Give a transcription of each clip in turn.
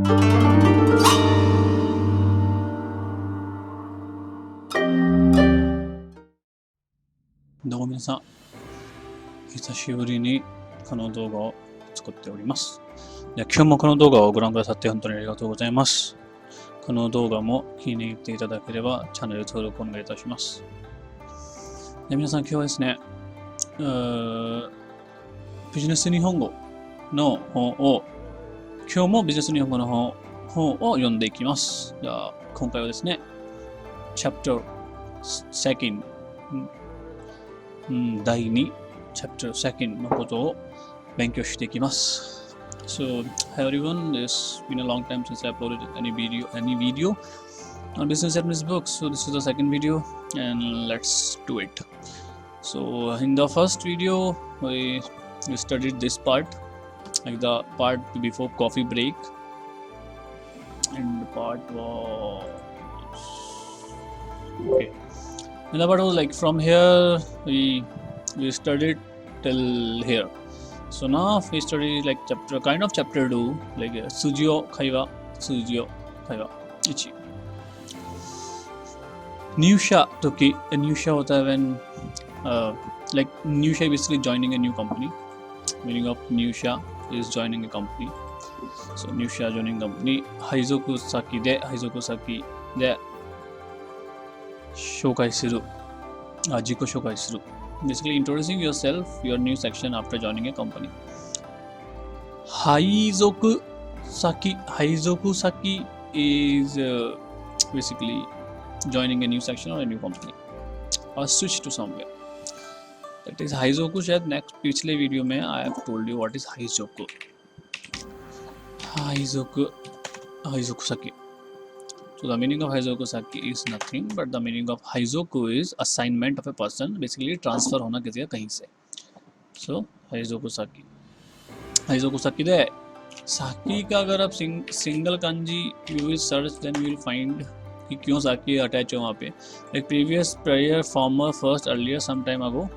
どうも皆さん、久しぶりにこの動画を作っております。今日もこの動画をご覧くださって本当にありがとうございます。この動画も気に入っていただければチャンネル登録お願いいたします。皆さん今日はですね、ビジネス日本語の本を、今日もビジネス日本語の本を読んでいきます。じゃあ今回はですね、Chapter 2第2 Chapter 2のことを勉強していきます。So, hi everyone, it's been a long time since I uploaded any video on business administration books. So this is the second video and let's do it. So in the first video, we studied this part, like the part before coffee break, and the part was okay. And the part was like from here we studied till here. So now we study like chapter 2, like Sujio Kaiwa 1. Nusha Toki, Nusha hota hai when like Nusha basically joining a new company. Meaning of Nusha is joining a company. So Nusha joining company. Haizoku Saki de 紹介する、自己紹介する。Basically introducing yourself, your new section after joining a company. 配属先 is basically joining a new section or a new company or switch to somewhere. That is 配属शायद next पिछले video में I have told you what is 配属先. So the meaning of Haizoku Saki is nothing but the meaning of Haizoku is assignment of a person, basically transfer होना किसी का कहीं से. So Haizoku Saki दे Saki का अगर आप single kanji you will search, then you will find कि क्यों Saki attach है वहाँ पे. Like previous, prior, former, first, earlier, some time ago,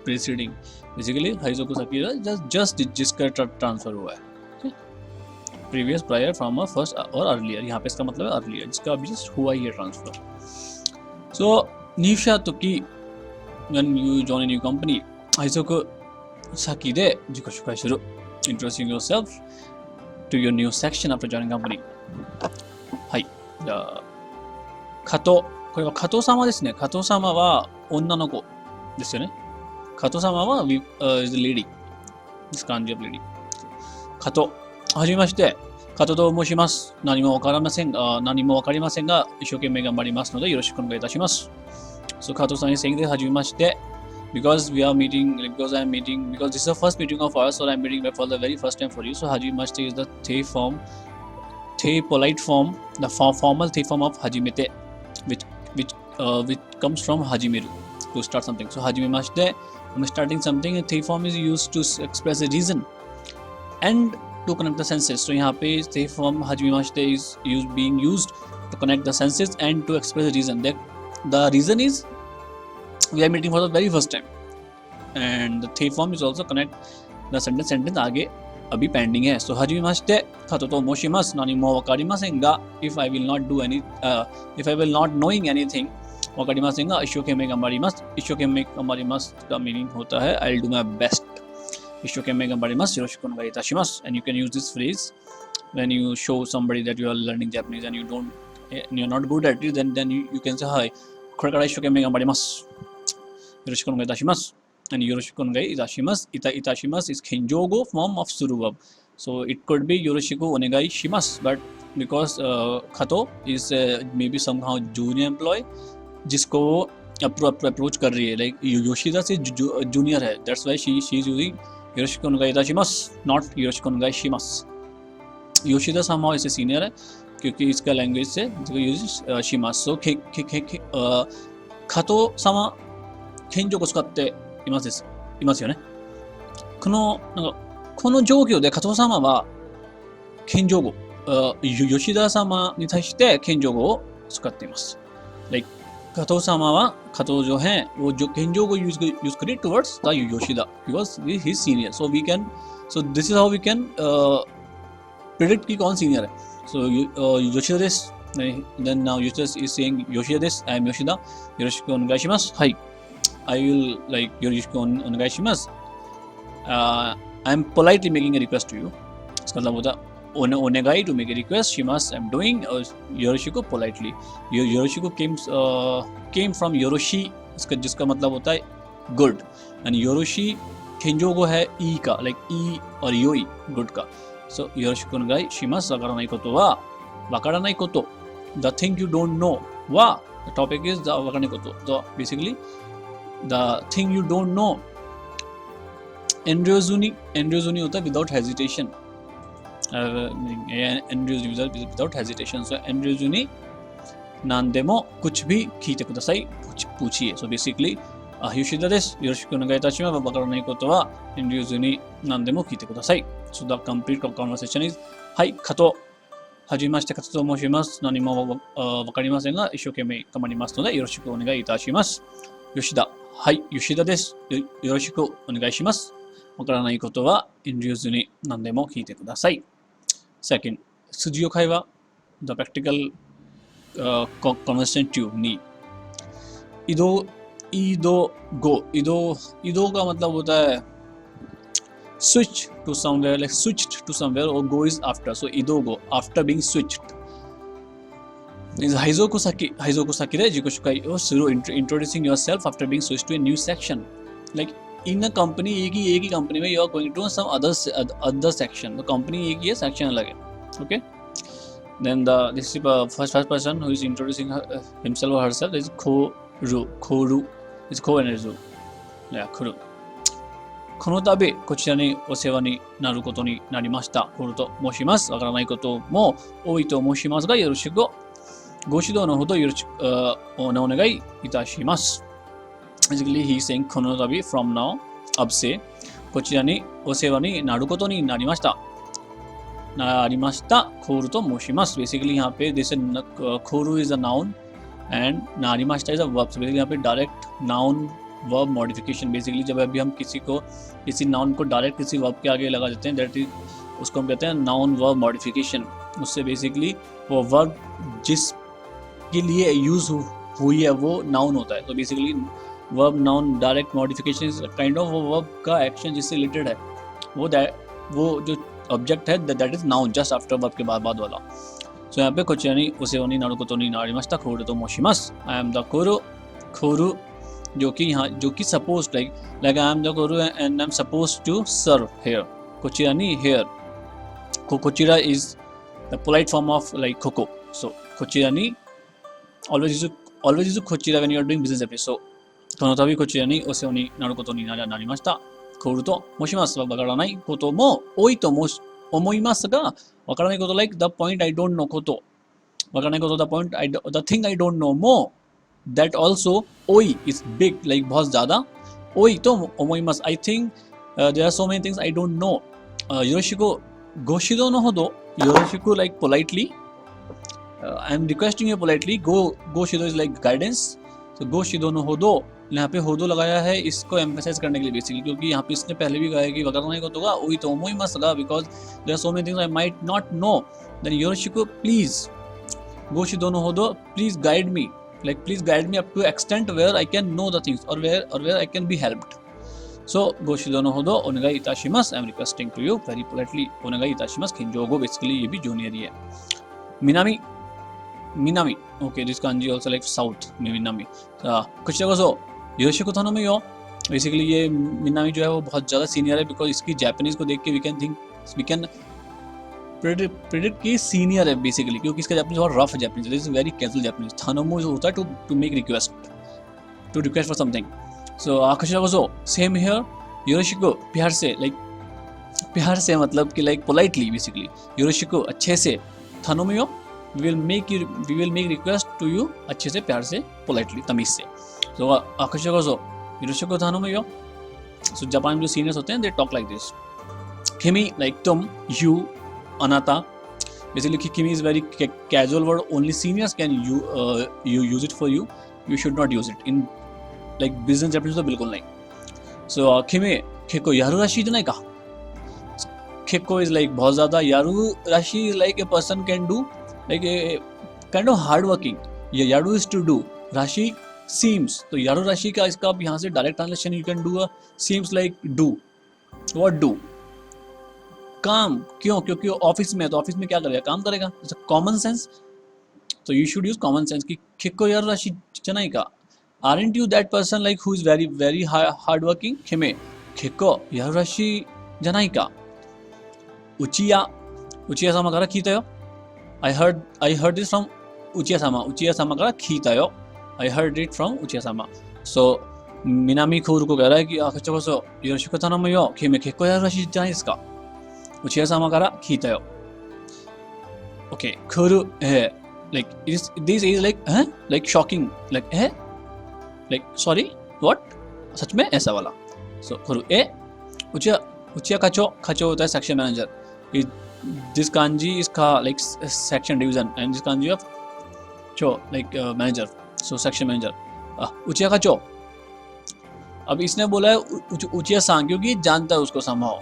preceding. Basically Haizoku Saki just जिसका transfer हुआ है. प्रीवियस, प्रायर, फॉर्मर, फर्स्ट और अर्लियर. यहाँ पे इसका मतलब है अर्लियर, जिसका अभी जस्ट हुआ ही है ट्रांसफर. सो न्यूशा तोकी when you join a new company, हाइजोकु साकी दे जिको शुकाई शुरू. Introducing yourself to your new section after joining company. はい。じゃあ加藤、これは加藤様ですね。加藤様は女の子ですよね。加藤様はis the lady. This kanji of lady. 加藤。はじめまして、加藤と申します。何もわかりませんが、一生懸命頑張りますのでよろしくお願いいたします。So 加藤さんにsayingではじめまして、because I am meeting, because this is the first meeting of ours, so I am meeting for the very first time for you. So はじめまして is the te polite form, the formal te form of はじめて, which comes from はじめる to start something. So はじめまして, when starting something, te form is used to express a reason and to connect the senses. So यहाँ पे ते form hajimemashite is being used to connect the senses and to express the reason. The reason is we are meeting for the very first time, and the te form is also connect the sentence आगे अभी pending है. So hajimemashite kato to moshimasu nani mo wakarimasen ga, if I will not knowing anything, wakarimasen ga ishokeme gambarimasu. Ishokeme gambarimasu का meaning होता है I'll do my best. 一生懸命頑張ります。よろしくお願いいたします。And you can use this phrase when you show somebody that you are learning Japanese and you're not good at it, then you can say, はい、これから一生懸命頑張ります。よろしくお願いいたします。And よろしくお願いいたします。いたします is 謙譲語 form of する verb. So it could be よろしくお願いします。But because Kato is maybe somehow junior employee, जिसको approach कर रही है, like Yoshida से junior है. That's why she is using よろしくお願いいたします not よろしくお願いします. Yoshida somehow इससे senior है क्योंकि इसका लैंग्वेज से यूज शिमास. So 加藤様謙譲語使っていますよね。この状況で加藤様は謙譲語、吉田様に対して謙譲語を使っています。like加藤様は加藤जो हैं वो जो केंजो को यूज करे towards the Yoshida because he is senior. So this is how we can predict कि कौन senior है. So Yoshida desu. Then now Yoshida is saying Yoshida desu. I am Yoshida. Yoroshiku onegaishimasu. Hi. I will like Yoroshiku onegaishimasu. I am politely making a request to you. इसका मतलब होता है onegai to make a request. Shimasu I am doing. Yoroshiku politely. Yoroshiku came from Yoroshi. इसका जिसका मतलब होता है good. And Yoroshi Kenjogo है e का, like e और yoi good का. So Yoroshiku onegai shimasu. Wakaranai koto wa wakaranai koto. The thing you don't know wa. The topic is the wakaranai koto. So basically the thing you don't know. Enryozuni होता है without hesitation. Enryozuni without hesitation. So Enryozuni nandemo कुछ भी कीते कुदासाई पूछिए. So basically Yoshida desu. Yoroshiku onegai itashimasu. Wakaranai koto wa Enryozuni nandemo कीते कुदासाई. So the complete conversation is Hai kato hajimashite kato to moshimasu. Nanimo wakarimasen ga ishokemei gamarimasu node yoroshiku onegai itashimasu. Yoshida. Hai Yoshida desu. Yoroshiku onegai shimasu. わからないことは遠慮ずに何でも聞いてください。Second, 筋を会話 The practical conversation tube に移動go 移動का मतलब होता है switch to somewhere, like switched to somewhere, or go is after. So 移動 go after being switched. Is Heizoku Saki de Jikoshkai through introducing yourself after being switched to a new section. Like in a company एक ही company में you are going to some other section. The company एक ही है, section अलग है. Okay. Then this is first person who is introducing himself or herself is Koru. It's Ko and Ru. Yeah, Koru. この度こちらにお世話になることになりました。コルと申します。わからないことも多いと申しますが、よろしくご指導のほどよろしくお願いいたします。Basically, he is saying この度 from now, अब से こちらにお世話になることになりました。コールと申します。Basically, यहाँ पे this कोरु is a noun and なりました is a verb. So basically, यहाँ पे direct noun verb modification. Basically, जब अभी हम किसी noun को direct किसी verb के आगे लगा देते हैं, that is उसको हम कहते हैं noun verb modification. उससे basically वो verb जिसके लिए use हुई है वो noun होता है. तो basically verb noun direct modification is kind of वो verb का action जिससे related है. वो जो object है that is noun just after verb के बाद वाला. So यहाँ पेこちらにお世話になることになりました。コールと申します。I am the Koru जो कि supposed like I am the Koru and I am supposed to serve here. こちらに here. こちら is the polite form of like koko. So こちらに always use こちら when you are doing business episode. この度こちらにお世話になることになりました。コールと申します。わからないことも多いと思いますが、わからないこと like the point I don't know こと。わからないこと the thing I don't know も that also 多い is big like बहुत ज़्यादा 多いと思います。I think there are so many things I don't know. よろしくご指導のほどよろしく like politely. I am requesting you politely. Go 指導 is like guidance. So ご指導のほどयहाँ पे होदो लगाया है इसको emphasise करने के लिए बेसिकली क्योंकि यहाँ पे इसने पहले भी कहा कि वकारानाईことが多いと思いますが because there are so many things I might not know then yoroshiku please ご指導のほど please guide me like please guide me up to extent where I can know the things or where I can be helped so ご指導のほどお願いいたします I am requesting to you very politely お願いいたしますkinjogo basically ये भी junior ही है Minami okay this kanji also like south Minami कुछ जगह सो Yoshiko थानो में यो basically ये Minami जो है वो बहुत ज़्यादा सीनियर है बिकॉज इसकी जापानीज़ को देख के वी कैन प्रेडिक्ट कि सीनियर है बेसिकली क्योंकि इसका जापानीज़ बहुत रफ है Japanese this is very casual Japanese थानोमो जो होता है to make request for something so आकाशा को सो सेम हियर योशिको प्यार से प्यार से मतलब कि लाइक पोलाइटली बेसिकली योशिको अच्छे से थानोमो we will make request to you अच्छे से प्यार से politely तमीज़ से so आकाशा को सो योशिको थानो में यो so जापान में जो सीनियर्स होते हैं they talk like this kimi like तुम you अनाता basically kimi is very casual word only seniors can you use it for you should not use it in like business Japanese तो बिल्कुल नहीं so kimi 結構やるらしいじゃないか Kikko is like बहुत ज़्यादा. Yaru Rashi is like a person can do like a kind of hard working. Yaru is to do. Rashi seems. तो Yaru Rashi का इसका आप यहाँ से direct translation you can do a seems like do. What do? काम. क्यों? क्योंकि office में है तो ऑफिस में क्या करेगा? काम करेगा. Common sense. So you should use common sense कि Kikko Yaru Rashi janai ka. Aren't you that person like who is very very hard working? Kime Kikko Yaru Rashi janai ka. Uchiya sama kara kitayo. I heard this from Uchiya sama kara kitayo. I heard it from Uchiya sama. So Minami Kuru ko keh raha hai ki akachoko so Yoroshiku tanamayo kime Kikko Yaru Rashi janai desu ka. Uchiya sama kara kitayo. Okay, Kuru like this is like like shocking like like sorry what सच में ऐसा वाला. So Kuru Uchiya Kacho होता है section manager. This kanji is का like section division and this kanji of cho like manager. So section manager. Uchiya Kacho. अब इसने बोला है उचिया सांग क्योंकि जानता है उसको somehow.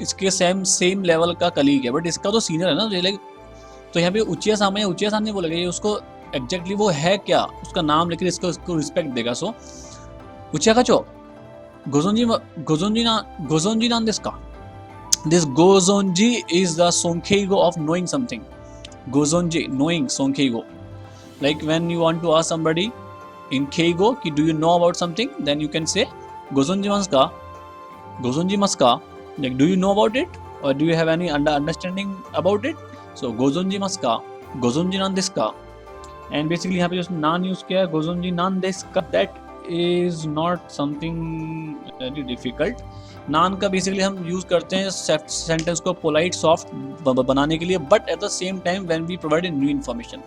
इसके सेम लेवल का कलीग है बट इसका तो सीनियर है ना तो लाइक तो यहाँ पे उचिया साम नहीं बोलेगा ये उसको एग्जैक्टली वो है क्या उसका नाम लेकर इसको रिस्पेक्ट देगा. सो उचिया का चो गोजोंजी नान दिस का. दिस गोजोंजी इज द सोंकेगो ऑफ नोइंग समथिंग. गोजोंजी नोइंग सोंकेगो like when you want to ask somebody in केगो कि do you know about something then you can say गोजोंजी मस्का like do you know about it or do you have any understanding about it. So gozonji maska gozonji nan desu ka and basically यहाँ पे जो नान use किया है गोजोंजी नान देस का. That is not something very difficult. नान का बेसिकली हम यूज करते हैं सेंटेंस को पोलाइट सॉफ्ट बनाने के लिए but at the same time when we provide new information.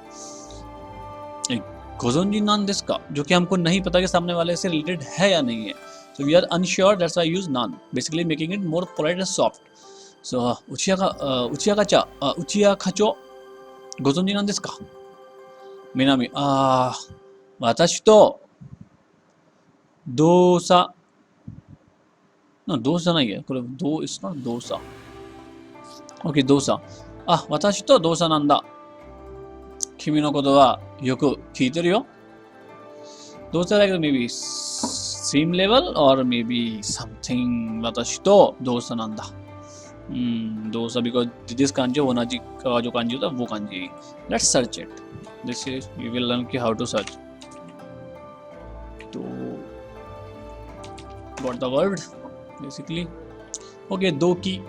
गोजोंजी नान देस का जो कि हमको नहीं पता कि सामने वाले से रिलेटेड है या नहीं है. So we are unsure, that's why I use nan, basically making it more polite and soft. So uchiya kacho gozonji nan desu ka. Minami watashi to dosa no dosa nahi hai kore do is not dosa. Okay dosa. Watashi to dosa nan da. Kimi no koto wa yoku kiiteru yo. Dosa like maybe same level or maybe something watashi to dosa nanda. Dosa because this kanji onaji ka jo kanji hota wo kanji. Let's search it. This is we will learn how to search. So got the word basically. Okay, do ki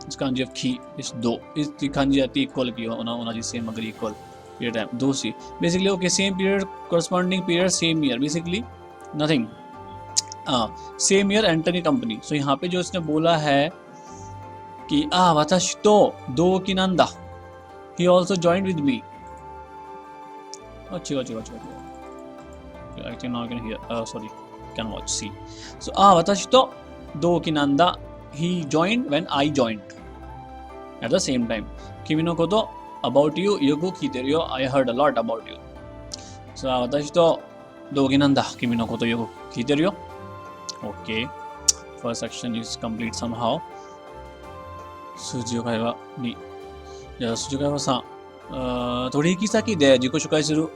this kanji of ki is do is the kanji ati equal ki onaji same agree equal period time do si basically. Okay, same period corresponding period same year basically nothing. Same year Antony company. So यहाँ पे जो इसने बोला है कि वाताशी तो दो की Nanda he also joined with me. अच्छी I think now I can hear sorry can watch see. So वाताशी तो दो की Nanda he joined when I joined at the same time. किमी no कोतो about you yoku kiteru yo I heard a lot about you. So वाताशी तो दो की नंदा किमी no कोतो yoku kiteru yo. Okay, first section is complete somehow. Suji Kaiwa ni Suji Kaiwa san Toriki Saki de Jiko Shukai Suru.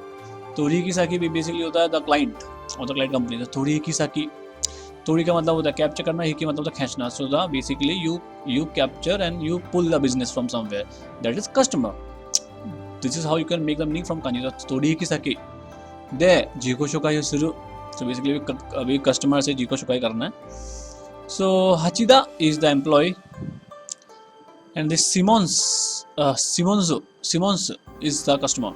Toriki Saki basically होता है the client or the client company. Toriki Saki Tori का मतलब होता है capture करना, ही की मतलब होता है खींचना. So the basically you capture and you pull the business from somewhere. That is customer. This is how you can make the meaning from kanji. Toriki Saki de Jiko Shukai Suru. So basically अभी customer से जीको शुकाई करना है. So Hachida is the employee and this Simons is the customer.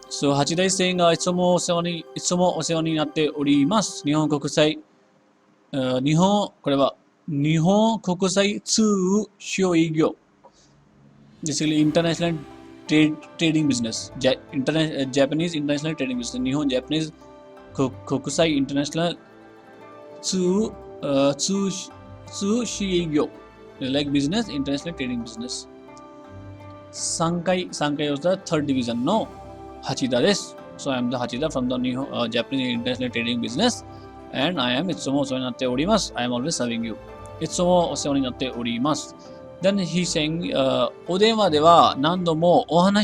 So Hachida is saying itsumo osewa ni natte orimasu. Nihon kokusai Nihon kokusai tsuu shoigyo. Basically international trading business. Japanese international trading business. Nihon Japanese Kokusai International Tsushigyo like business, international trading business. Sankai was the third division. No, Hachida desu. So I am the Hachida from the Japanese international trading business, and I am Itsumo Soinatte Orimasu. I am always serving you. いつもお世話になっております。Then he saying、お電話では何度もお話